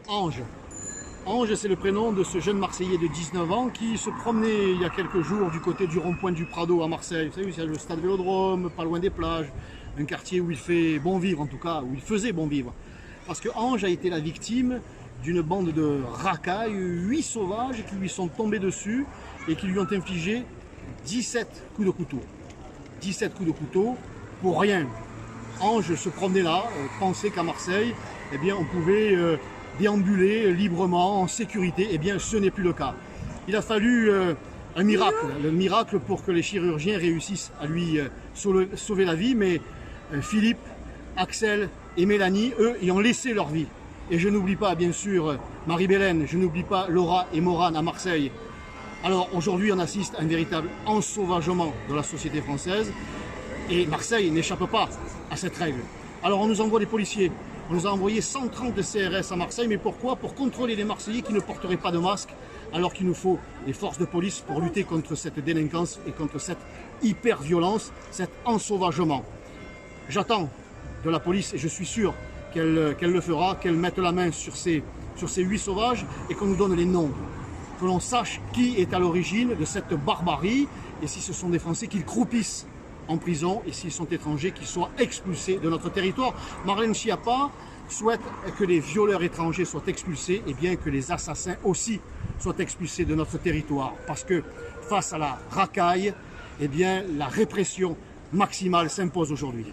Ange. Ange, c'est le prénom de ce jeune Marseillais de 19 ans qui se promenait il y a quelques jours du côté du rond-point du Prado à Marseille. Vous savez, c'est le stade Vélodrome, pas loin des plages, un quartier où il fait bon vivre en tout cas, où il faisait bon vivre. Parce que Ange a été la victime d'une bande de racailles, 8 sauvages qui lui sont tombés dessus et qui lui ont infligé 17 coups de couteau. 17 coups de couteau pour rien. Ange se promenait là, pensait qu'à Marseille, eh bien, on pouvait déambuler librement, en sécurité. Eh bien, ce n'est plus le cas. Il a fallu un miracle, le miracle pour que les chirurgiens réussissent à lui sauver la vie, mais Philippe, Axel et Mélanie, eux, y ont laissé leur vie. Et je n'oublie pas, bien sûr, Marie-Bélène, je n'oublie pas Laura et Morane à Marseille. Alors aujourd'hui, on assiste à un véritable ensauvagement de la société française et Marseille n'échappe pas à cette règle. Alors on nous envoie des policiers, on nous a envoyé 130 CRS à Marseille, mais pourquoi? Pour contrôler les Marseillais qui ne porteraient pas de masque, alors qu'il nous faut des forces de police pour lutter contre cette délinquance et contre cette hyper-violence, cet ensauvagement. J'attends de la police, et je suis sûr qu'elle le fera, qu'elle mette la main sur ces 8 sauvages et qu'on nous donne les noms. Que l'on sache qui est à l'origine de cette barbarie, et si ce sont des Français, qu'ils croupissent en prison, et s'ils sont étrangers, qu'ils soient expulsés de notre territoire. Marlène Schiappa souhaite que les violeurs étrangers soient expulsés, et bien que les assassins aussi soient expulsés de notre territoire. Parce que face à la racaille, eh bien, la répression maximale s'impose aujourd'hui.